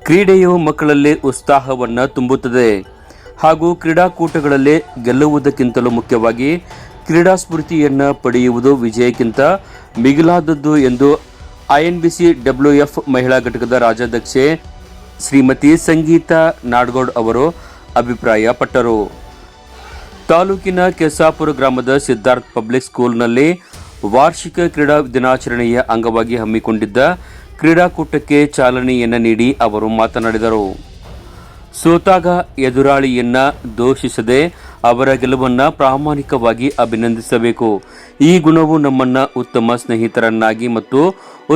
ಕ್ರೀಡೆಯು ಮಕ್ಕಳಲ್ಲಿ ಉತ್ಸಾಹವನ್ನು ತುಂಬುತ್ತದೆ ಹಾಗೂ ಕ್ರೀಡಾಕೂಟಗಳಲ್ಲಿ ಗೆಲ್ಲುವುದಕ್ಕಿಂತಲೂ ಮುಖ್ಯವಾಗಿ ಕ್ರೀಡಾ ಸ್ಫೂರ್ತಿಯನ್ನು ಪಡೆಯುವುದು ವಿಜಯಕ್ಕಿಂತ ಮಿಗಿಲಾದದ್ದು ಎಂದು INBC WF ಮಹಿಳಾ ಘಟಕದ ರಾಜ್ಯಾಧ್ಯಕ್ಷೆ ಶ್ರೀಮತಿ ಸಂಗೀತಾ ನಾಡಗೌಡ್ ಅವರು ಅಭಿಪ್ರಾಯಪಟ್ಟರು. ತಾಲೂಕಿನ ಕೆಸಾಪುರ ಗ್ರಾಮದ ಸಿದ್ಧಾರ್ಥ್ ಪಬ್ಲಿಕ್ ಸ್ಕೂಲ್ನಲ್ಲಿ ವಾರ್ಷಿಕ ಕ್ರೀಡಾ ದಿನಾಚರಣೆಯ ಅಂಗವಾಗಿ ಹಮ್ಮಿಕೊಂಡಿದ್ದ ಕ್ರೀಡಾಕೂಟಕ್ಕೆ ಚಾಲನೆಯನ್ನು ನೀಡಿ ಅವರು ಮಾತನಾಡಿದರು. ಸೋತಾಗ ಎದುರಾಳಿಯನ್ನ ದೂಷಿಸದೆ ಅವರ ಗೆಲುವನ್ನು ಪ್ರಾಮಾಣಿಕವಾಗಿ ಅಭಿನಂದಿಸಬೇಕು. ಈ ಗುಣವು ನಮ್ಮನ್ನ ಉತ್ತಮ ಸ್ನೇಹಿತರನ್ನಾಗಿ ಮತ್ತು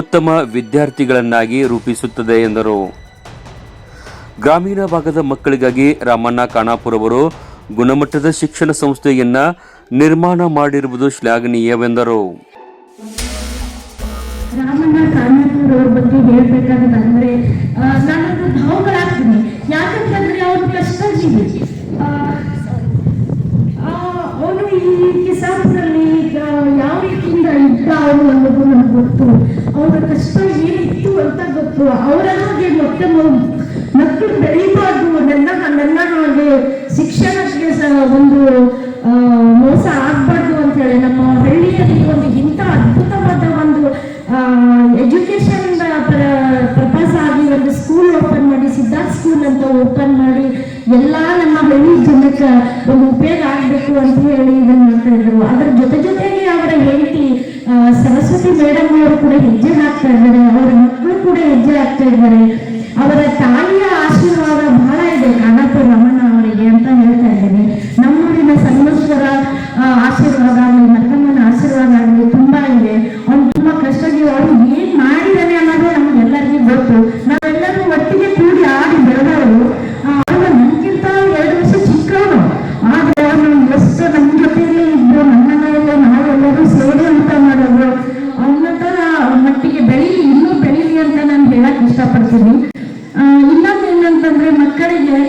ಉತ್ತಮ ವಿದ್ಯಾರ್ಥಿಗಳನ್ನಾಗಿ ರೂಪಿಸುತ್ತದೆ ಎಂದರು. ಗ್ರಾಮೀಣ ಭಾಗದ ಮಕ್ಕಳಿಗಾಗಿ ರಾಮಣ್ಣ ಖಾನಾಪುರ ಅವರು ಗುಣಮಟ್ಟದ ಶಿಕ್ಷಣ ಸಂಸ್ಥೆಯನ್ನ ನಿರ್ಮಾಣ ಮಾಡಿರುವುದು ಶ್ಲಾಘನೀಯವೆಂದರು. ರಾಮಣ್ಣ ಖಾನಾಪುರ ಅವ್ರ ಬಗ್ಗೆ ಹೇಳ್ಬೇಕಾದ್ರೆ ನಾನೊಂದು ಭಾವಗಳಾಗ್ತೀನಿ. ಯಾಕಂತಂದ್ರೆ ಅವರು ಕಷ್ಟಜೀವಿ. ಅವನು ಈ ಕಿಸಾಪುರಲ್ಲಿ ಯಾವ ರೀತಿಯಿಂದ ಇದ್ದ ಅವರು ಅನ್ನೋದು ನನಗೆ ಗೊತ್ತು. ಅವರ ಕಷ್ಟ ಏನಿತ್ತು ಅಂತ ಗೊತ್ತು. ಅವರ ಹಾಗೆ ಮಕ್ಕಳು ಬೆಳೀಬಾರ್ದು, ನನ್ನ ಹಾಗೆ ಶಿಕ್ಷಣಕ್ಕೆ ಒಂದು ಮೋಸ ಆಗ್ಬಾರ್ದು ಅಂತ ಹೇಳಿ ನಮ್ಮ ಹಳ್ಳಿಯಲ್ಲಿ ಒಂದು ಇಂಥ ಅದ್ಭುತವಾದ ಒಂದು ಎಜುಕೇಶನ್ ಪರ್ಪಸ್ ಆಗಿ ಒಂದು ಸ್ಕೂಲ್ ಓಪನ್ ಮಾಡಿ, ಸಿದ್ಧಾರ್ಥ್ ಸ್ಕೂಲ್ ಅಂತ ಓಪನ್ ಮಾಡಿ ಎಲ್ಲ ನಮ್ಮ ಹಳ್ಳಿ ಜನಕ್ಕೆ ಒಂದು ಉಪಯೋಗ ಆಗಬೇಕು ಅಂತ ಹೇಳಿ ಇದನ್ನು ಮಾಡ್ತಾ ಇದ್ರು. ಅದರ ಜೊತೆಗೆ ಅವರ ಹೆಂಡತಿ ಸರಸ್ವತಿ ಮೇಡಮ್ ಅವರು ಕೂಡ ಹೆಜ್ಜೆ ಹಾಕ್ತಾ ಇದ್ದಾರೆ. ಅವರ ಮಕ್ಕಳು ಕೂಡ ಹೆಜ್ಜೆ ಹಾಕ್ತಾ ಇದ್ದಾರೆ. ಅವರ ತಾಯಿಯ ಆಶೀರ್ವಾದ ಬಹಳ ಇದೆ ಖಾನಾಪುರ ರಮಣ್ಣ ಅವರಿಗೆ ಅಂತ ಹೇಳ್ತಾ ಇದ್ದೀನಿ. ನಮ್ಮೂರಿನ ಸನ್ಮೇಶ್ವರ ಆಶೀರ್ವಾದ ಆಗಲಿ, ಮಕ್ಕಮ್ಮನ ಆಶೀರ್ವಾದ ಆಗಲಿ ತುಂಬಾ ಇದೆ. ಅವ್ನು ತುಂಬಾ ಕಷ್ಟಜೀವಿ. ಅವ್ರು ಏನ್ ಮಾಡಿದಾನೆ ಅನ್ನೋದು ನಮ್ಗೆಲ್ಲರಿಗೂ ಗೊತ್ತು. ನಾವೆಲ್ಲರೂ ಒಟ್ಟಿಗೆ ಕೂಡಿ ಆಡಿ ಬೆಳೆದವರು. ಆಗ ನನ್ಗಿಂತ 2 ವರ್ಷ ಚಿಕ್ಕವನು. ಆದ್ರೆ ಅವನು ಎಷ್ಟು ನಮ್ಮ ಜೊತೆಯಲ್ಲೇ ಇದ್ದು ನಮ್ಮನೆಯಲ್ಲೇ ನಾವೆಲ್ಲರೂ ಸೇರಿ ಊಟ ಮಾಡೋದು. ಅವನಂತ ಮಟ್ಟಿಗೆ ಇನ್ನೂ ಬೆಳೀಲಿ ಅಂತ ನಾನು ಹೇಳಕ್ ಇಷ್ಟಪಡ್ತೀನಿ. ಇನ್ನೊಂದೇನಂತಂದ್ರೆ ಮಕ್ಕಳಿಗೆ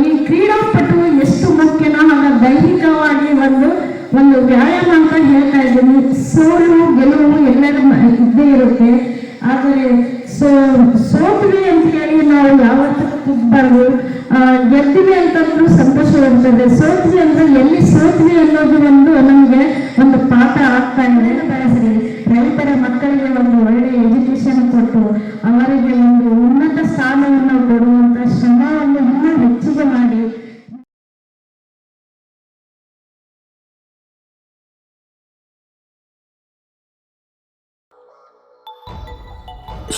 ಈ ಕ್ರೀಡಾಪಟು ಎಷ್ಟು ಮುಖ್ಯನೋ ಆಗ ದೈಹಿಕವಾಗಿ ಒಂದು ವ್ಯಾಯಾಮ ಅಂತ ಹೇಳ್ತಾ ಇದ್ದೀನಿ. ಸೋಲು ಗೆಲುವು ಎಲ್ಲರೂ ಇದ್ದೇ ಇರುತ್ತೆ. ಆದರೆ ಸೋತ್ವಿ ಅಂತ ಹೇಳಿ ನಾವು ಯಾವತ್ತೂ ಕುಗ್ಬಾರ್ದು. ಗೆದ್ದಿವಿ ಅಂತಂದ್ರೂ ಸಂತೋಷವಾಗ್ತದೆ. ಸೋತ್ವಿ ಅಂದ್ರೆ ಎಲ್ಲಿ ಸೋತ್ವಿ ಅನ್ನೋದು ನಮಗೆ ಒಂದು ಪಾಠ ಆಗ್ತಾ ಇದೆ. ಬೆಳೆಸಲಿ ರೈತರ ಮಕ್ಕಳಿಗೆ ಒಂದು ಒಳ್ಳೆ ಎಜುಕೇಶನ್ ಕೊಟ್ಟು ಅವರಿಗೆ ಒಂದು ಉನ್ನತ ಸ್ಥಾನವನ್ನು ಕೊಡುವಂತ ಶ್ರಮವನ್ನು ಇನ್ನೂ ಹೆಚ್ಚಿಗೆ ಮಾಡಿ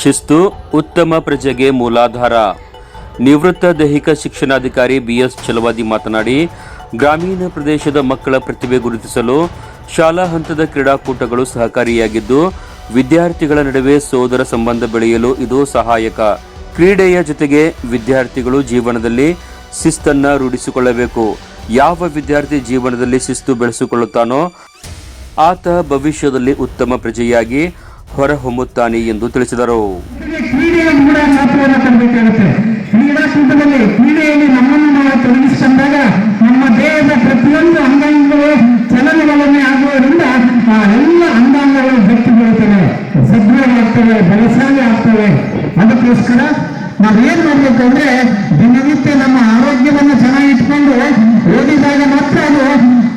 ಶಿಸ್ತು ಉತ್ತಮ ಪ್ರಜೆಗೆ ಮೂಲಾಧಾರ. ನಿವೃತ್ತ ದೈಹಿಕ ಶಿಕ್ಷಣಾಧಿಕಾರಿ BS ಚಲವಾದಿ ಮಾತನಾಡಿ, ಗ್ರಾಮೀಣ ಪ್ರದೇಶದ ಮಕ್ಕಳ ಪ್ರತಿಭೆ ಗುರುತಿಸಲು ಶಾಲಾ ಹಂತದ ಕ್ರೀಡಾಕೂಟಗಳು ಸಹಕಾರಿಯಾಗಿದ್ದು, ವಿದ್ಯಾರ್ಥಿಗಳ ನಡುವೆ ಸೋದರ ಸಂಬಂಧ ಬೆಳೆಯಲು ಇದು ಸಹಾಯಕ. ಕ್ರೀಡೆಯ ಜೊತೆಗೆ ವಿದ್ಯಾರ್ಥಿಗಳು ಜೀವನದಲ್ಲಿ ಶಿಸ್ತನ್ನು ರೂಢಿಸಿಕೊಳ್ಳಬೇಕು. ಯಾವ ವಿದ್ಯಾರ್ಥಿ ಜೀವನದಲ್ಲಿ ಶಿಸ್ತು ಬೆಳೆಸಿಕೊಳ್ಳುತ್ತಾನೋ ಆತ ಭವಿಷ್ಯದಲ್ಲಿ ಉತ್ತಮ ಪ್ರಜೆಯಾಗಿ ಹೊರಹೊಮ್ಮುತ್ತಾನೆ ಎಂದು ತಿಳಿಸಿದರು. ಕ್ರೀಡೆಯಲ್ಲಿ ನಮ್ಮನ್ನು ನಾವು ತೊಡಗಿಸಿಕೊಂಡಾಗ ನಮ್ಮ ದೇಹದ ಪ್ರತಿಯೊಂದು ಅಂಗಾಂಗಗಳು ಚಲನೆಗಳನ್ನೇ ಆಗುವುದರಿಂದ ಎಲ್ಲ ಅಂಗಾಂಗಗಳು ಗಟ್ಟಿಬೀಳುತ್ತವೆ, ಸದೃಢವಾಗ್ತವೆ, ಬಲಶಾಲಿ ಆಗ್ತವೆ. ಅದಕ್ಕೋಸ್ಕರ ನಾವೇನ್ ಮಾಡ್ಬೇಕಂದ್ರೆ ದಿನನಿತ್ಯ ನಮ್ಮ ಆರೋಗ್ಯವನ್ನು ಚೆನ್ನಾಗಿಟ್ಕೊಂಡು ಓದಿದಾಗ ಮಾತ್ರ ಅದು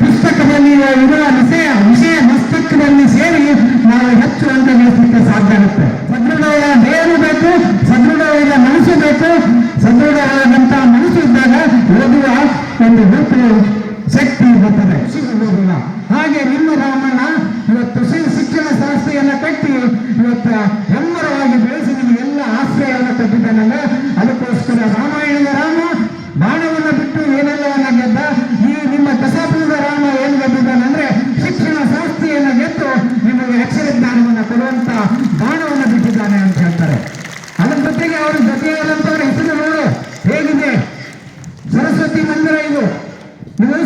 ಪುಸ್ತಕದಲ್ಲಿ ಇರುವ ವಿಷಯ ಮಸ್ತಕದಲ್ಲಿ ಸೇರಿ ನಾವು ಹೆಚ್ಚು ಅಂಕ ಗಳಿಸಲಿಕ್ಕೆ ಸಾಧ್ಯ ಆಗುತ್ತೆ. ಸದೃಢವಾದ ದೇಹನೂ ಬೇಕು, ಸದೃಢವಾದ ಮನಸ್ಸು ಬೇಕು. ಸದೃಢವಾದಂತಹ ಮನಸ್ಸು ಇದ್ದಾಗ ಓದುವ ಒಂದು ಹುಟ್ಟು ಶಕ್ತಿ ಬರ್ತದೆ, ಸಿಗುವುದಿಲ್ಲ. ಹಾಗೆ ನಿಮ್ಮ ರಾಮಣ್ಣ ಇವತ್ತು ಶಿಕ್ಷಣ ಸಂಸ್ಥೆಯನ್ನ ಕಟ್ಟಿ ಇವತ್ತು ಹೆಮ್ಮರವಾಗಿ ಬೆಳೆಸಿ ನಿಮಗೆಲ್ಲ ಆಶ್ರಯವನ್ನು ಕೊಟ್ಟಿದ್ದಾನಲ್ಲ. ಅದಕ್ಕೋಸ್ಕರ ರಾಮಾಯಣದ ರಾಮ ಬಾಣವನ್ನು ಬಿಟ್ಟು ಏನೆಲ್ಲವನ್ನ ಗೆದ್ದ. ಈ ನಿಮ್ಮ ಕಸಾಪುರದ ರಾಮ ಏನು ಗೆದ್ದಿದ್ದಾನಂದ್ರೆ ಶಿಕ್ಷಣ ಸಂಸ್ಥೆಯನ್ನು ಗೆದ್ದು ನಿಮಗೆ ಅಕ್ಷರ ಜ್ಞಾನವನ್ನು ಕೊಡುವಂತ ಬಾಣವನ್ನು ಬಿಟ್ಟಿದ್ದಾನೆ ಅಂತ ಹೇಳ್ತಾರೆ. ಅದರ ಜೊತೆಗೆ ಅವರ ಜೊತೆಯಾದಂತವರ ಹೆಸರುಗಳು ಹೇಗಿದೆ? ಸರಸ್ವತಿ ಮಂದಿರ, ಇದು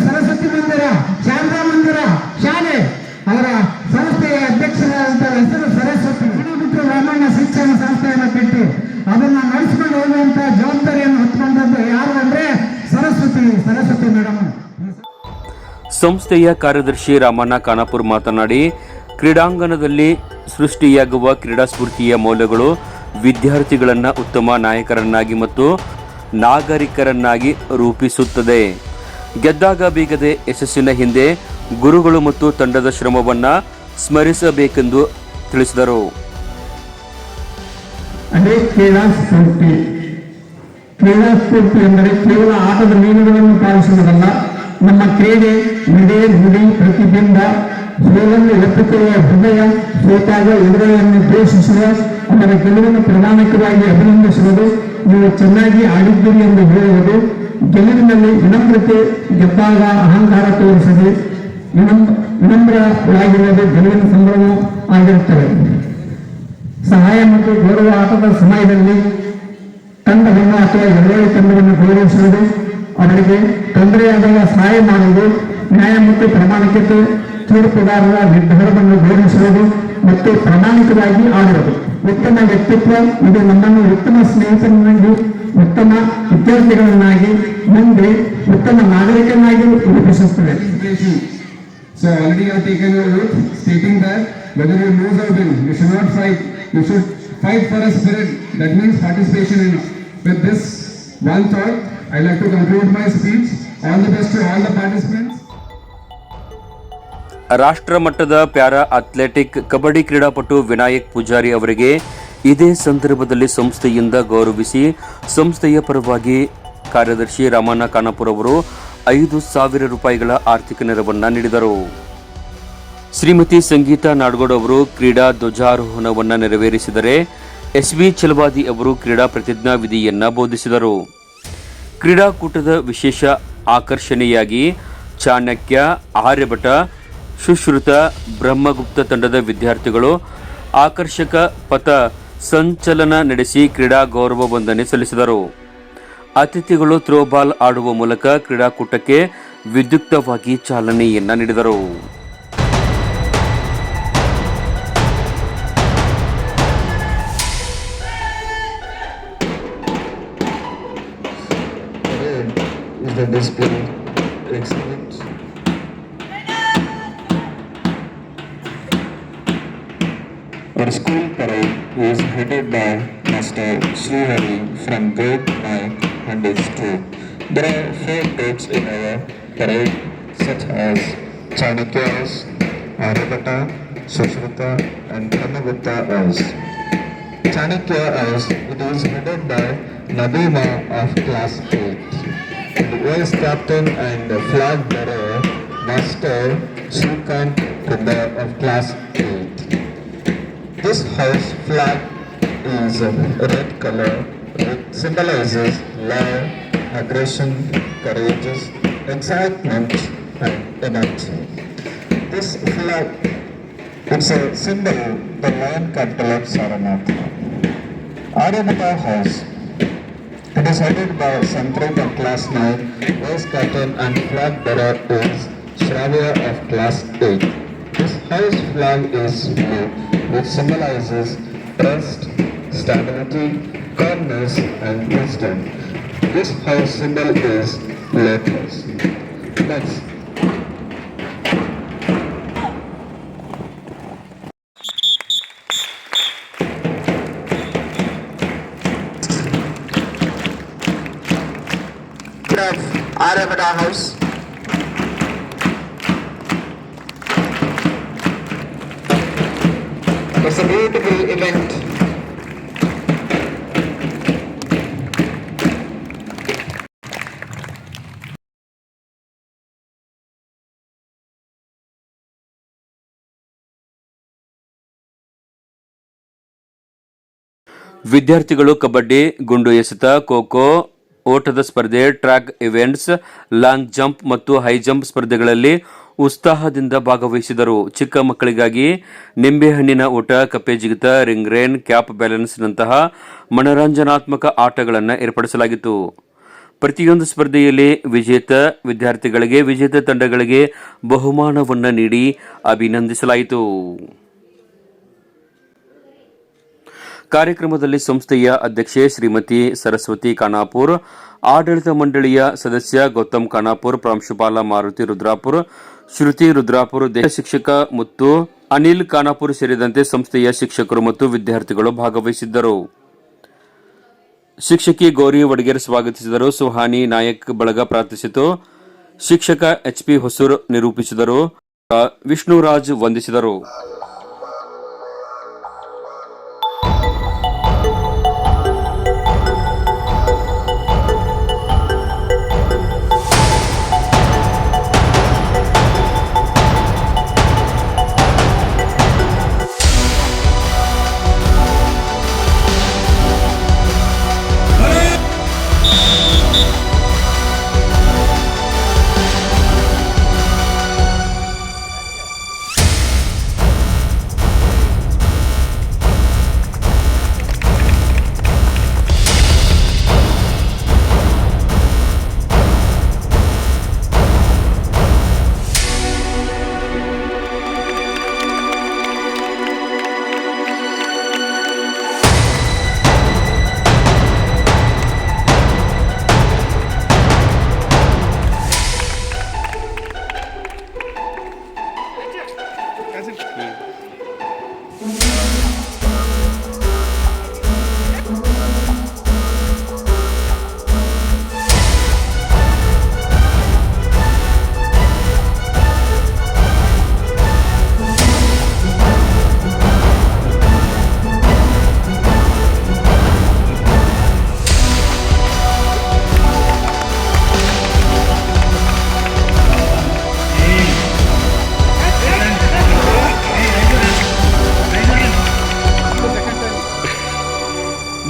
ಸರಸ್ವತಿ ಮಂದಿರ, ಶಾರದಾ ಮಂದಿರ ಶಾಲೆ. ಅವರ ಸಂಸ್ಥೆಯ ಅಧ್ಯಕ್ಷರಾದಂತಹ ಹೆಸರು ಸರಸ್ವತಿ. ಬಿಟ್ಟು ರಾಮಣ್ಣ ಶಿಕ್ಷಣ ಸಂಸ್ಥೆಯನ್ನು ಕಟ್ಟಿ ಅದನ್ನ ನಡೆಸಿಕೊಂಡು ಹೋಗುವಂತ ಜವಾಬ್ದಾರಿಯನ್ನು ಹೊತ್ತುಕೊಂಡದ್ದು ಯಾರು ಅಂದ್ರೆ ಸರಸ್ವತಿ ಮೇಡಮ್. ಸಂಸ್ಥೆಯ ಕಾರ್ಯದರ್ಶಿ ರಾಮಣ್ಣ ಖಾನಾಪುರ ಮಾತನಾಡಿ, ಕ್ರೀಡಾಂಗಣದಲ್ಲಿ ಸೃಷ್ಟಿಯಾಗುವ ಕ್ರೀಡಾ ಸ್ಫೂರ್ತಿಯ ಮೌಲ್ಯಗಳು ವಿದ್ಯಾರ್ಥಿಗಳನ್ನು ಉತ್ತಮ ನಾಯಕರನ್ನಾಗಿ ಮತ್ತು ನಾಗರಿಕರನ್ನಾಗಿ ರೂಪಿಸುತ್ತದೆ. ಗೆದ್ದಾಗ ಬೀಗದೆ ಯಶಸ್ಸಿನ ಹಿಂದೆ ಗುರುಗಳು ಮತ್ತು ತಂಡದ ಶ್ರಮವನ್ನು ಸ್ಮರಿಸಬೇಕೆಂದು ತಿಳಿಸಿದರು. ಅದೇ ಕ್ರೀಡಾ ಸ್ಫೂರ್ತಿ. ಕ್ರೀಡಾ ಸ್ಫೂರ್ತಿ ಎಂದರೆ ಕೇವಲ ಆಟದ ನಿಯಮಗಳನ್ನು ಪಾಲಿಸುವುದಲ್ಲ, ನಮ್ಮ ಕ್ರೀಡೆ ನಡೆ, ನುಡಿ, ಪ್ರತಿಬಿಂಬ, ಸೋಲನ್ನು ಒಪ್ಪಿಕೊಳ್ಳುವ ಹೃದಯ, ಸೋತಾಗ ಎದುರುಗಳನ್ನು ದ್ವೇಷಿಸುವ, ಅವರ ಗೆಲುವನ್ನು ಪ್ರಾಮಾಣಿಕವಾಗಿ ಅಭಿನಂದಿಸುವುದು, ನೀವು ಚೆನ್ನಾಗಿ ಆಡಿದ್ದೀರಿ ಎಂದು ಹೇಳುವುದು, ಗೆಲುವಿನಲ್ಲಿ ವಿನಮ್ರತೆ, ಗೆದ್ದಾಗ ಅಹಂಕಾರ ತೋರಿಸದೆ ವಿನಮ್ರವಾಗಿರುವುದು ಗೆಲುವಿನ ಸಂಭ್ರಮ ಆಗಿರುತ್ತದೆ. ಸಹಾಯ ಮತ್ತು ಗೌರವ. ಆಟದ ಸಮಯದಲ್ಲಿ ತಂಡವನ್ನು ಅಥವಾ ಎದುರಾಳಿ ತಂಡವನ್ನು ಗೌರವಿಸುವುದು, ಅವರಿಗೆ ತೊಂದರೆಯಾದಾಗ ಸಹಾಯ ಮಾಡುವುದು, ನ್ಯಾಯ ಮತ್ತು ಪ್ರಾಮಾಣಿಕತೆ, ತೀರ್ಪುದಾರರ ನಿರ್ಧಾರವನ್ನು ಗೌರವಿಸುವುದು ಮತ್ತು ಪ್ರಾಮಾಣಿಕವಾಗಿ ಆಡುವುದು. ಉತ್ತಮ ವ್ಯಕ್ತಿತ್ವ. ಇದು ನಮ್ಮನ್ನು ಉತ್ತಮ ಸ್ನೇಹಿತರನ್ನಾಗಿ, ಉತ್ತಮ ವಿದ್ಯಾರ್ಥಿಗಳನ್ನಾಗಿ, ಮುಂದೆ ಉತ್ತಮ ನಾಗರಿಕನಾಗಿ ರೂಪಿಸುತ್ತದೆ. So already you have taken your oath stating that whether you lose or win, you should not fight. You should fight for a spirit. That means participation in it. With this one thought, I like to conclude my speech. All the best to all the participants. ರಾಷ್ಟ್ರ ಮಟ್ಟದ para athletic kabaddi ಕ್ರೀಡಾಪಟು ವಿನಾಯಕ್ ಪೂಜಾರಿ ಅವರಿಗೆ ಇದೇ ಸಂದರ್ಭದಲ್ಲಿ ಸಂಸ್ಥೆಯಿಂದ ಗೌರವಿಸಿ ಸಂಸ್ಥೆಯ ಪರವಾಗಿ ಕಾರ್ಯದರ್ಶಿ ರಾಮಣ್ಣ ಖಾನಾಪುರ ಅವರು 5,000 ರೂಪಾಯಿಗಳ ಆರ್ಥಿಕ ನೆರವನ್ನು ನೀಡಿದರು. ಶ್ರೀಮತಿ ಸಂಗೀತಾ ನಾಡಗೌಡ ಅವರು ಕ್ರೀಡಾ ಧ್ವಜಾರೋಹಣವನ್ನು ನೆರವೇರಿಸಿದರೆ ಎಸ್ಬಿ ಛಲವಾದಿ ಅವರು ಕ್ರೀಡಾ ಪ್ರತಿಜ್ಞಾ ವಿಧಿಯನ್ನು ಬೋಧಿಸಿದರು. ಕ್ರೀಡಾಕೂಟದ ವಿಶೇಷ ಆಕರ್ಷಣೆಯಾಗಿ ಚಾಣಕ್ಯ, ಆರ್ಯಭಟ, ಸುಶ್ರುತ, ಬ್ರಹ್ಮಗುಪ್ತ ತಂಡದ ವಿದ್ಯಾರ್ಥಿಗಳು ಆಕರ್ಷಕ ಪಥ ಸಂಚಲನ ನಡೆಸಿ ಕ್ರೀಡಾ ಗೌರವ ವಂದನೆ ಸಲ್ಲಿಸಿದರು. ಅತಿಥಿಗಳು ಥ್ರೋಬಾಲ್ ಆಡುವ ಮೂಲಕ ಕ್ರೀಡಾಕೂಟಕ್ಕೆ ವಿದ್ಯುಕ್ತವಾಗಿ ಚಾಲನೆಯನ್ನ ನೀಡಿದರು. Our school parade is headed by Master Srihari from grade 9 and is 2. There are 4 groups in our parade such as Chanakya House, Aryabhata, Sushruta and Brahmagupta House. Chanakya House, it is headed by Nabima of class 8. The vice captain and flag bearer Master Shrikant Kunda of class 8. This house flag is red color, which symbolizes love, aggression, courage, excitement, and energy. This flag, it's a symbol, the lion capital of Saranatha. Aryabhata House, it is headed by Santrip of class 9, vice captain and flag bearer is Shravya of class 8. This house flag is blue, which symbolizes trust, stability, calmness, and wisdom. This house symbol is lotus. Next. Aryabhata House. It's a beautiful event. ವಿದ್ಯಾರ್ಥಿಗಳು ಕಬಡ್ಡಿ, ಗುಂಡು ಎಸೆತ, ಖೋ-ಖೋ, ಓಟದ ಸ್ಪರ್ಧೆ, track events, long jump ಮತ್ತು high jump ಸ್ಪರ್ಧೆಗಳಲ್ಲಿ ಉತ್ಸಾಹದಿಂದ ಭಾಗವಹಿಸಿದರು. ಚಿಕ್ಕ ಮಕ್ಕಳಿಗಾಗಿ ನಿಂಬೆಹಣ್ಣಿನ ಓಟ, ಕಪ್ಪೆ ಜಿಗಿತ, ರಿಂಗ್ ರೇನ್, ಕ್ಯಾಪ್ ಬ್ಯಾಲೆನ್ಸ್ನಂತಹ ಮನರಂಜನಾತ್ಮಕ ಆಟಗಳನ್ನು ಏರ್ಪಡಿಸಲಾಗಿತ್ತು. ಪ್ರತಿಯೊಂದು ಸ್ಪರ್ಧೆಯಲ್ಲಿ ವಿಜೇತ ವಿದ್ಯಾರ್ಥಿಗಳಿಗೆ, ವಿಜೇತ ತಂಡಗಳಿಗೆ ಬಹುಮಾನವನ್ನು ನೀಡಿ ಅಭಿನಂದಿಸಲಾಯಿತು. ಕಾರ್ಯಕ್ರಮದಲ್ಲಿ ಸಂಸ್ಥೆಯ ಅಧ್ಯಕ್ಷೆ ಶ್ರೀಮತಿ ಸರಸ್ವತಿ ಖಾನಾಪುರ್, ಆಡಳಿತ ಮಂಡಳಿಯ ಸದಸ್ಯ ಗೌತಮ್ ಖಾನಾಪುರ್, ಪ್ರಾಂಶುಪಾಲ ಮಾರುತಿ ರುದ್ರಾಪುರ್, ಶ್ರುತಿ ರುದ್ರಾಪುರ್, ಶಿಕ್ಷಕ ಮತ್ತು ಅನಿಲ್ ಖಾನಾಪುರ್ ಸೇರಿದಂತೆ ಸಂಸ್ಥೆಯ ಶಿಕ್ಷಕರು ಮತ್ತು ವಿದ್ಯಾರ್ಥಿಗಳು ಭಾಗವಹಿಸಿದ್ದರು. ಶಿಕ್ಷಕಿ ಗೌರಿ ವಡಗೇರ್ ಸ್ವಾಗತಿಸಿದರು. ಸುಹಾನಿ ನಾಯಕ್ ಬಳಗ ಪ್ರಾರ್ಥಿಸಿತು. ಶಿಕ್ಷಕ HP ಹೊಸೂರ್ ನಿರೂಪಿಸಿದರು. ವಿಷ್ಣುರಾಜ್ ವಂದಿಸಿದರು.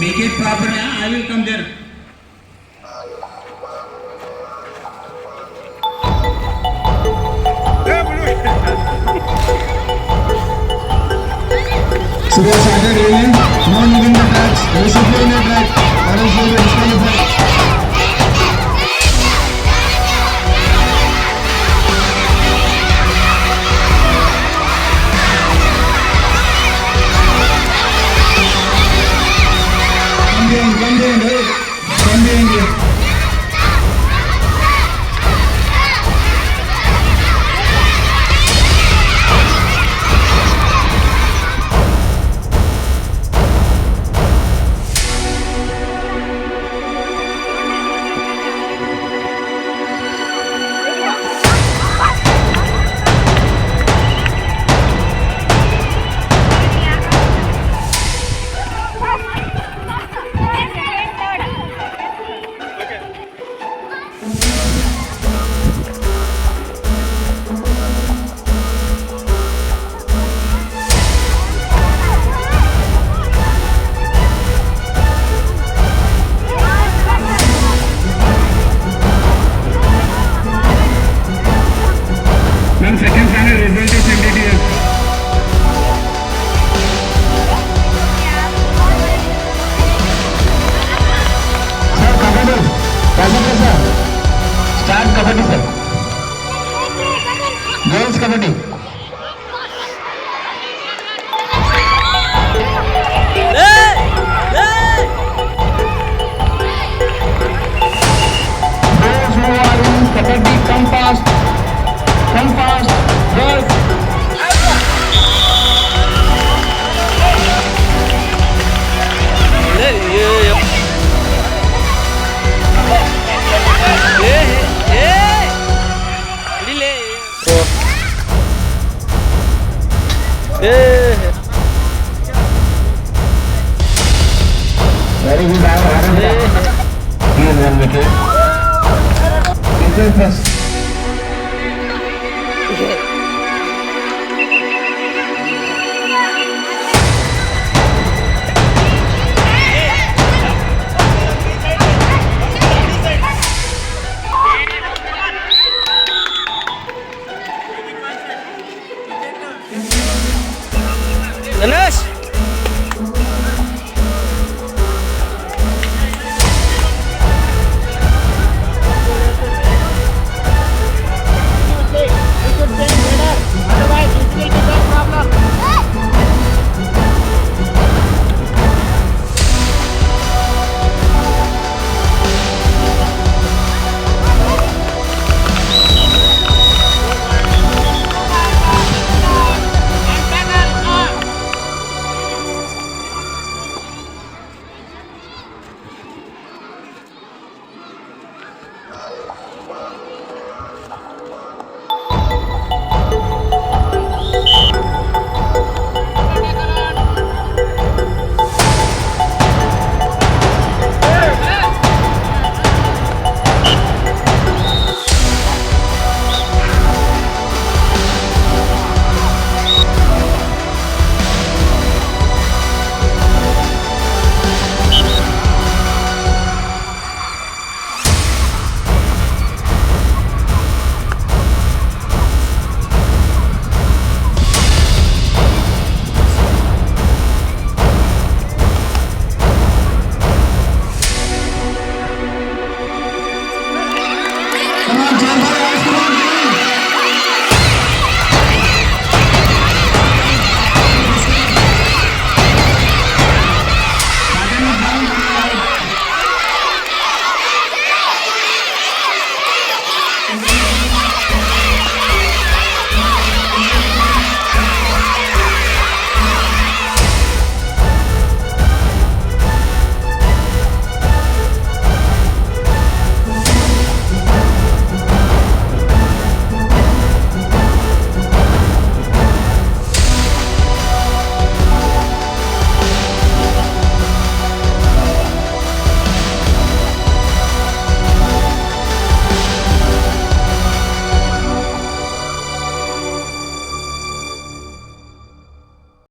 Make it proper. I will come there. So they started railing, no moving the tracks, discipline the track, or else they will disqualify. Come here. Second final result is in detail. Sir, kabaddi. Kabaddi, sir. Start kabaddi, sir. Girls kabaddi. Those who are in kabaddi, come fast. Come fast, girls. Very good, he is 1 wicket. First.